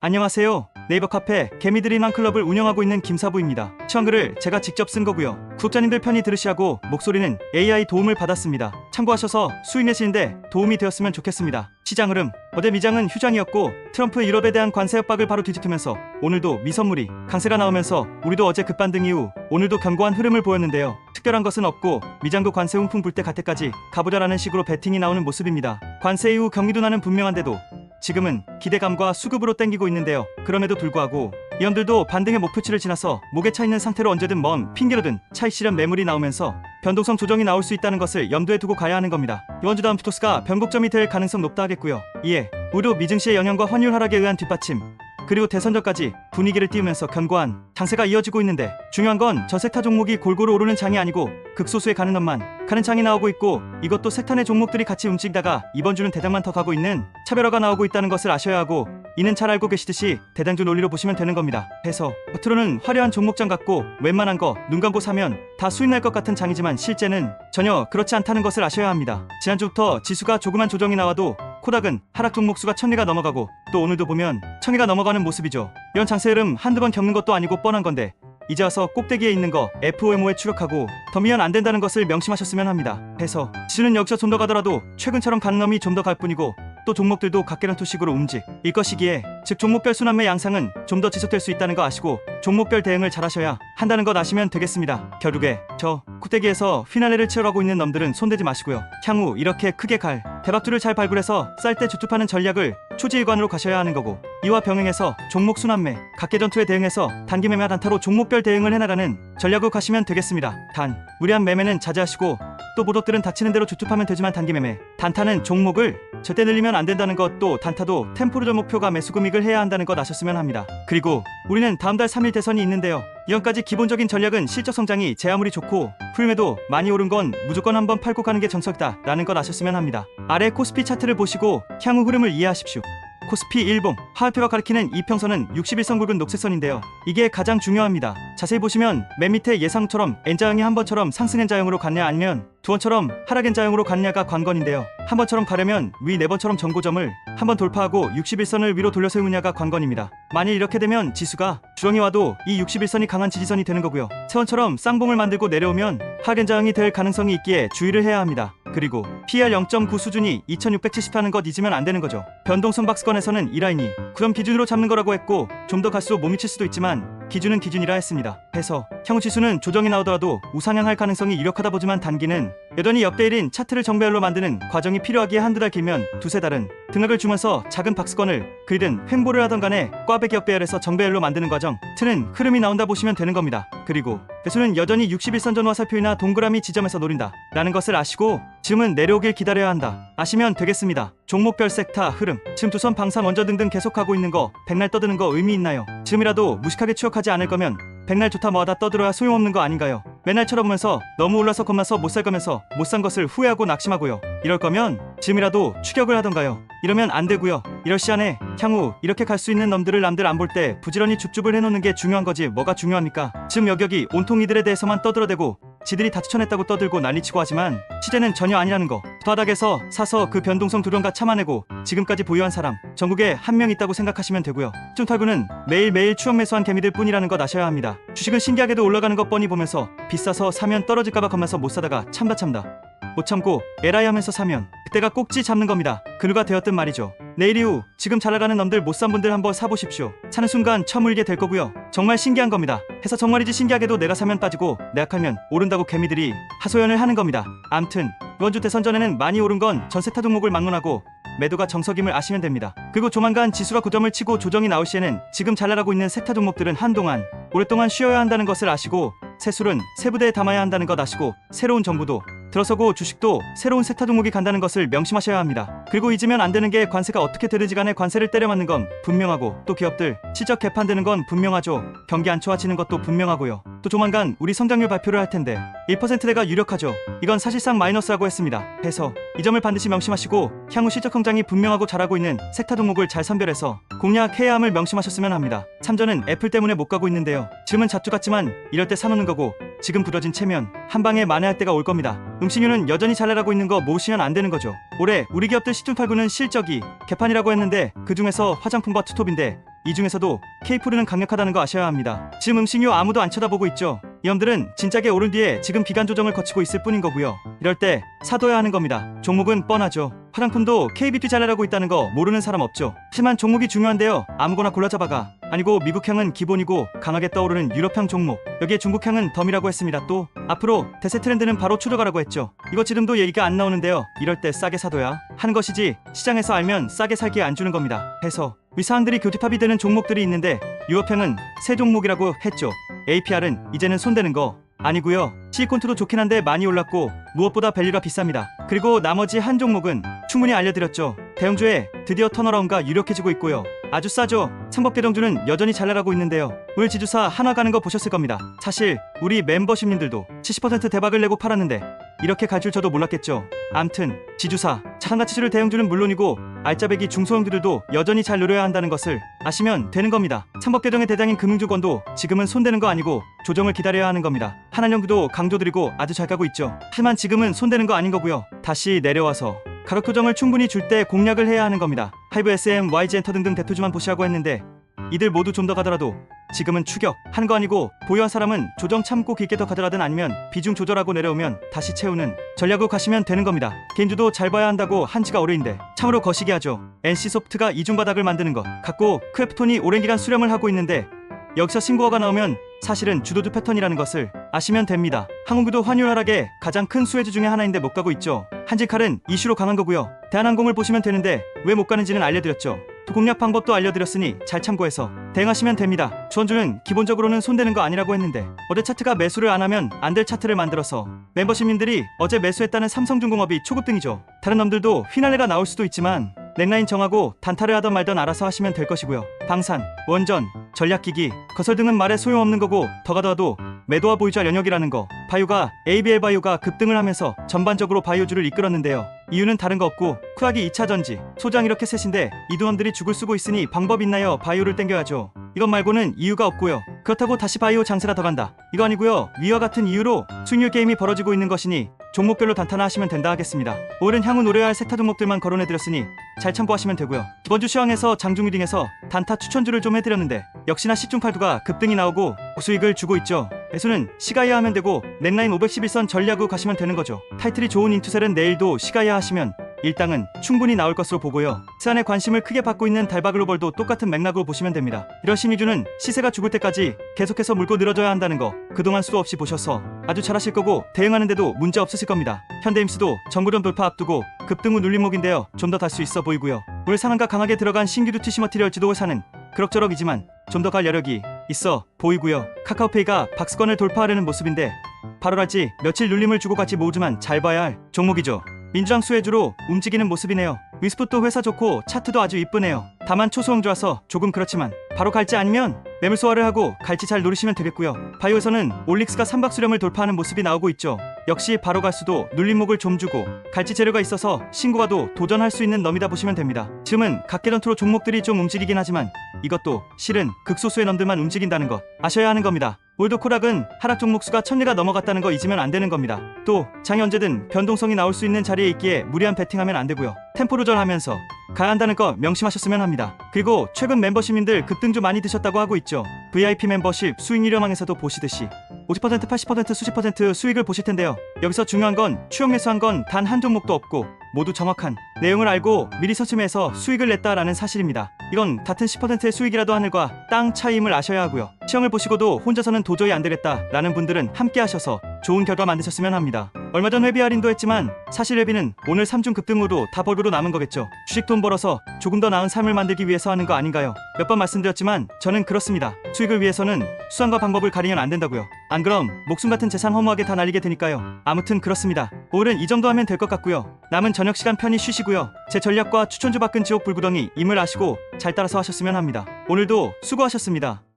안녕하세요. 네이버 카페 개미들이 난 클럽을 운영하고 있는 김사부입니다. 처음글을 제가 직접 쓴 거고요. 구독자님들 편히 들으시라고 목소리는 AI 도움을 받았습니다. 참고하셔서 수익 내시는데 도움이 되었으면 좋겠습니다. 시장 흐름. 어제 미장은 휴장이었고 트럼프 유럽에 대한 관세 협박을 바로 뒤집히면서 오늘도 미선물이 강세가 나오면서 우리도 어제 급반등 이후 오늘도 견고한 흐름을 보였는데요. 특별한 것은 없고 미장도 관세 훈풍 불 때 갈 때까지 가보자라는 식으로 배팅이 나오는 모습입니다. 관세 이후 경기 둔화는 분명한데도 지금은 기대감과 수급으로 땡기고 있는데요. 그럼에도 불구하고 이원들도 반등의 목표치를 지나서 목에 차 있는 상태로 언제든 먼 핑계로든 차익 실현 매물이 나오면서 변동성 조정이 나올 수 있다는 것을 염두에 두고 가야 하는 겁니다. 이원주 다음 투토스가 변곡점이 될 가능성 높다 하겠고요. 이에 우려 미증시의 영향과 환율 하락에 의한 뒷받침 그리고 대선전까지 분위기를 띄우면서 견고한 장세가 이어지고 있는데 중요한 건 저 섹터 종목이 골고루 오르는 장이 아니고 극소수의 가는 놈만 가는 장이 나오고 있고 이것도 섹터 내 종목들이 같이 움직이다가 이번 주는 대장만 더 가고 있는 차별화가 나오고 있다는 것을 아셔야 하고 이는 잘 알고 계시듯이 대장주 논리로 보시면 되는 겁니다. 해서 겉으로는 화려한 종목장 같고 웬만한 거 눈 감고 사면 다 수익 날 것 같은 장이지만 실제는 전혀 그렇지 않다는 것을 아셔야 합니다. 지난주부터 지수가 조그만 조정이 나와도 코닥은 하락 종목수가 1000개가 넘어가고 또 오늘도 보면 1000개가 넘어가는 모습이죠. 이런 장세 흐름 한두 번 겪는 것도 아니고 뻔한 건데 이제 와서 꼭대기에 있는 거 FOMO에 추격하고 더 미연 안 된다는 것을 명심하셨으면 합니다. 해서 지수는 여기서 좀 더 가더라도 최근처럼 가는 놈이 좀 더 갈 뿐이고 또 종목들도 각계란투식으로 움직일 것이기에 즉 종목별 순환매 양상은 좀 더 지속될 수 있다는 거 아시고 종목별 대응을 잘 하셔야 한다는 것 아시면 되겠습니다. 결국에 저 코떼기에서 휘날레를 치러가고 있는 놈들은 손대지 마시고요. 향후 이렇게 크게 갈 대박주를 잘 발굴해서 쌀 때 주투파는 전략을 초지일관으로 가셔야 하는 거고 이와 병행해서 종목 순환매 각계전투에 대응해서 단기 매매와 단타로 종목별 대응을 해나가는 전략으로 가시면 되겠습니다. 단 무리한 매매는 자제하시고 또 모독들은 닥치는 대로 주투파면 되지만 단기 매매 단타는 종목을 절대 늘리면 안 된다는 것 또 단타도 템포르저 목표가 매수 금액을 해야 한다는 것 아셨으면 합니다. 그리고 우리는 다음 달 3일 대선이 있는데요. 이전까지 기본적인 전략은 실적 성장이 제 아무리 좋고 후임에도 많이 오른 건 무조건 한번 팔고 가는 게 정석이다 라는 것 아셨으면 합니다. 아래 코스피 차트를 보시고 향후 흐름을 이해하십시오. 코스피 일봉 하얼표가 가리키는 이평선은 61선 굵은 녹색선인데요. 이게 가장 중요합니다. 자세히 보시면 맨 밑에 예상처럼 N자형이 한 번처럼 상승 N자형으로 갔냐 아니면 두 번처럼 하락 N자형으로 갔냐가 관건인데요. 한 번처럼 가려면 위 네 번처럼 정고점을 한 번 돌파하고 61선을 위로 돌려 세우냐가 관건입니다. 만일 이렇게 되면 지수가 주렁이 와도 이 61선이 강한 지지선이 되는 거고요. 세원처럼 쌍봉을 만들고 내려오면 하락 N자형이 될 가능성이 있기에 주의를 해야 합니다. 그리고 PR 0.9 수준이 2670하는 것 잊으면 안 되는 거죠. 변동성 박스권에서는 이 라인이 9점 기준으로 잡는 거라고 했고 좀 더 갈수록 못 미칠 수도 있지만 기준은 기준이라 했습니다. 해서 향후 지수는 조정이 나오더라도 우상향할 가능성이 유력하다 보지만 단기는 여전히 역대 1인 차트를 정배열로 만드는 과정이 필요하기에 한두 달 길면 두세 달은 등락을 주면서 작은 박스권을 그리든 횡보를 하던 간에 꽈배기 역배열에서 정배열로 만드는 과정 트는 흐름이 나온다 보시면 되는 겁니다. 그리고 배수는 여전히 61선 전 화살표이나 동그라미 지점에서 노린다 라는 것을 아시고 지금은 내려오길 기다려야 한다 아시면 되겠습니다. 종목별 섹터 흐름 지금 두선 방산 원저 등등 계속하고 있는 거 백날 떠드는 거 의미 있나요? 지금이라도 무식하게 추격하지 않을 거면 백날 좋다 뭐하다 떠들어야 소용없는 거 아닌가요? 맨날 쳐다보면서 너무 올라서 겁나서 못 살 거면서 못 산 것을 후회하고 낙심하고요. 이럴 거면 지금이라도 추격을 하던가요. 이러면 안 되고요. 이럴 시간에 향후 이렇게 갈 수 있는 놈들을 남들 안 볼 때 부지런히 줍줍을 해놓는 게 중요한 거지 뭐가 중요합니까? 지금 여격이 온통 이들에 대해서만 떠들어대고 지들이 다 추천했다고 떠들고 난리치고 하지만 시제는 전혀 아니라는 거. 바닥에서 사서 그 변동성 두려움과 참아내고 지금까지 보유한 사람 전국에 한 명 있다고 생각하시면 되고요. 쭌탈구는 매일매일 추억 매수한 개미들 뿐이라는 것 아셔야 합니다. 주식은 신기하게도 올라가는 것 뻔히 보면서 비싸서 사면 떨어질까봐 겁나서 못 사다가 참다 못 참고 에라이 하면서 사면 그때가 꼭지 잡는 겁니다. 그누가 되었든 말이죠. 내일 이후 지금 잘 나가는 놈들 못 산 분들 한번 사보십시오. 사는 순간 처물게 될 거고요. 정말 신기한 겁니다. 해서 정말이지 신기하게도 내가 사면 빠지고 내가 칼면 오른다고 개미들이 하소연을 하는 겁니다. 암튼 이번 주 대선 전에는 많이 오른 건 전 세타 종목을 막론하고 매도가 정석임을 아시면 됩니다. 그리고 조만간 지수가 고점을 치고 조정이 나올 시에는 지금 잘 나가고 있는 세타 종목들은 한동안 오랫동안 쉬어야 한다는 것을 아시고 새술은 세부대에 담아야 한다는 것 아시고 새로운 정부도 들어서고 주식도 새로운 세타 종목이 간다는 것을 명심하셔야 합니다. 그리고 잊으면 안 되는 게 관세가 어떻게 되든지 간에 관세를 때려 맞는 건 분명하고 또 기업들 실적 개판되는 건 분명하죠. 경기 안 좋아지는 것도 분명하고요. 또 조만간 우리 성장률 발표를 할 텐데 1%대가 유력하죠. 이건 사실상 마이너스라고 했습니다. 해서 이 점을 반드시 명심하시고 향후 실적 성장이 분명하고 잘하고 있는 섹터 종목을 잘 선별해서 공략해야 함을 명심하셨으면 합니다. 참전은 애플 때문에 못 가고 있는데요. 지금은 잡주 같지만 이럴 때 사놓는 거고 지금 부러진 채면 한 방에 만회할 때가 올 겁니다. 음식료는 여전히 잘 나가고 있는 거 모시면 안 되는 거죠. 올해 우리 기업들 시중 팔구는 실적이 개판이라고 했는데 그 중에서 화장품과 투톱인데 이 중에서도 K푸르는 강력하다는 거 아셔야 합니다. 지금 음식료 아무도 안 쳐다보고 있죠. 이 놈들은 진작에 오른 뒤에 지금 비관 조정을 거치고 있을 뿐인 거고요. 이럴 때 사둬야 하는 겁니다. 종목은 뻔하죠. 화장품도 KBP 잘라라고 있다는 거 모르는 사람 없죠. 하지만 종목이 중요한데요. 아무거나 골라 잡아가 아니고 미국향은 기본이고 강하게 떠오르는 유럽향 종목, 여기에 중국향은 덤이라고 했습니다. 또 앞으로 대세 트렌드는 바로 추적하라고 했죠. 이거 지름도 얘기가 안 나오는데요. 이럴 때 싸게 사둬야 하는 것이지 시장에서 알면 싸게 살게 안 주는 겁니다. 해서 위 사항들이 교집합이 되는 종목들이 있는데 유럽향은 새 종목이라고 했죠. APR은 이제는 손대는 거 아니고요. 시리콘투도 좋긴 한데 많이 올랐고 무엇보다 밸류가 비쌉니다. 그리고 나머지 한 종목은 충분히 알려드렸죠. 대형주에 드디어 턴어라운드가 유력해지고 있고요. 아주 싸죠. 창법계정주는 여전히 잘 나가고 있는데요. 오늘 지주사 한화 가는 거 보셨을 겁니다. 사실 우리 멤버십님들도 70% 대박을 내고 팔았는데 이렇게 갈 줄 저도 몰랐겠죠. 암튼 지주사 자산가치주를 대형주는 물론이고 알짜배기 중소형주들도 여전히 잘 노려야 한다는 것을 아시면 되는 겁니다. 창법계정의 대장인 금융주권도 지금은 손대는 거 아니고 조정을 기다려야 하는 겁니다. 한한영구도 강조드리고 아주 잘 가고 있죠. 하지만 지금은 손대는 거 아닌 거고요. 다시 내려와서 가격 조정을 충분히 줄 때 공략을 해야 하는 겁니다. 하이브, SM, YG엔터 등등 대표주만 보시라고 했는데 이들 모두 좀 더 가더라도 지금은 추격 하는 거 아니고 보유한 사람은 조정 참고 깊게 더 가더라든 아니면 비중 조절하고 내려오면 다시 채우는 전략으로 가시면 되는 겁니다. 개인주도 잘 봐야 한다고 한지가 오래인데 참으로 거시기 하죠. NC소프트가 이중바닥을 만드는 것 같고 크래프톤이 오랜 기간 수렴을 하고 있는데 여기서 신고가가 나오면 사실은 주도주 패턴이라는 것을 아시면 됩니다. 항공기도 환율 하락의 가장 큰 수혜주 중에 하나인데 못 가고 있죠. 한지칼은 이슈로 강한 거고요. 대한항공을 보시면 되는데 왜 못 가는지는 알려드렸죠. 또 공략 방법도 알려드렸으니 잘 참고해서 대응하시면 됩니다. 주원주는 기본적으로는 손대는 거 아니라고 했는데 어제 차트가 매수를 안 하면 안 될 차트를 만들어서 멤버십님들이 어제 매수했다는 삼성중공업이 초급등이죠. 다른 놈들도 휘날레가 나올 수도 있지만 넥라인 정하고 단타를 하던 말던 알아서 하시면 될 것이고요. 방산, 원전, 전략기기, 거설 등은 말에 소용없는 거고 더 가더라도 매도와 보유자 영역이라는 거. 바이오가 ABL 바이오가 급등을 하면서 전반적으로 바이오주를 이끌었는데요. 이유는 다른 거 없고 쿠아기 2차전지, 소장 이렇게 셋인데 이두원들이 죽을 쓰고 있으니 방법 있나요? 바이오를 땡겨야죠. 이것 말고는 이유가 없고요. 그렇다고 다시 바이오 장세가 더 간다. 이거 아니고요. 위와 같은 이유로 수익률 게임이 벌어지고 있는 것이니 종목별로 단타나 하시면 된다 하겠습니다. 오늘은 향후 노려야 할 세타 종목들만 거론해드렸으니 잘 참고하시면 되고요. 이번주 시황에서 장중 리딩에서 단타 추천주를 좀 해드렸는데 역시나 시중팔두가 급등이 나오고 수익을 주고 있죠. 매수는 시가이아 하면 되고 넥라인 511선 전략으로 가시면 되는 거죠. 타이틀이 좋은 인투셀은 내일도 시가이아 하시면 일당은 충분히 나올 것으로 보고요. 세안에 관심을 크게 받고 있는 달바글로벌도 똑같은 맥락으로 보시면 됩니다. 이런 심리주는 시세가 죽을 때까지 계속해서 물고 늘어져야 한다는 거 그동안 수도 없이 보셔서 아주 잘하실 거고 대응하는데도 문제 없으실 겁니다. 현대임스도 정구점 돌파 앞두고 급등 후 눌림목인데요. 좀 더 달 수 있어 보이고요. 오늘 상한가 강하게 들어간 신규 TC 머티리얼 지도를 사는 그럭저럭이지만 좀 더 갈 여력이 있어 보이고요. 카카오페이가 박스권을 돌파하려는 모습인데 8월까지 며칠 눌림을 주고 같이 모으지만 잘 봐야 할 종목이죠. 민주당 수혜주로 움직이는 모습이네요. 윈스풋도 회사 좋고 차트도 아주 이쁘네요. 다만 초소형주라서 조금 그렇지만 바로 갈지 아니면 매물 소화를 하고 갈지 잘 노리시면 되겠고요. 바이오에서는 올릭스가 삼박 수렴을 돌파하는 모습이 나오고 있죠. 역시 바로 갈 수도 눌림목을 좀 주고 갈지 재료가 있어서 신고가도 도전할 수 있는 놈이다 보시면 됩니다. 지금은 각계전투로 종목들이 좀 움직이긴 하지만 이것도 실은 극소수의 놈들만 움직인다는 것 아셔야 하는 겁니다. 올드코락은 하락 종목수가 1000개가 넘어갔다는 거 잊으면 안 되는 겁니다. 또 장이 언제든 변동성이 나올 수 있는 자리에 있기에 무리한 베팅하면 안 되고요. 템포 조절하면서 가야 한다는 거 명심하셨으면 합니다. 그리고 최근 멤버십님들 급등주 많이 드셨다고 하고 있죠. VIP 멤버십 수익률형에서도 보시듯이 50% 80% 수십 퍼센트 수익을 보실 텐데요. 여기서 중요한 건 추격 매수한 건 단 한 종목도 없고 모두 정확한 내용을 알고 미리 선점해서 수익을 냈다라는 사실입니다. 이건 같은 10%의 수익이라도 하늘과 땅 차이임을 아셔야 하고요. 시황을 보시고도 혼자서는 도저히 안 되겠다라는 분들은 함께 하셔서 좋은 결과 만드셨으면 합니다. 얼마 전 회비 할인도 했지만 사실 회비는 오늘 3중 급등으로 다 벌고로 남은 거겠죠. 주식 돈 벌어서 조금 더 나은 삶을 만들기 위해서 하는 거 아닌가요? 몇 번 말씀드렸지만 저는 그렇습니다. 수익을 위해서는 수단과 방법을 가리면 안 된다고요. 안 그럼 목숨 같은 재산 허무하게 다 날리게 되니까요. 아무튼 그렇습니다. 오늘은 이 정도 하면 될 것 같고요. 남은 저녁 시간 편히 쉬시고요. 제 전략과 추천주 밖은 지옥 불구덩이 임을 아시고 잘 따라서 하셨으면 합니다. 오늘도 수고하셨습니다.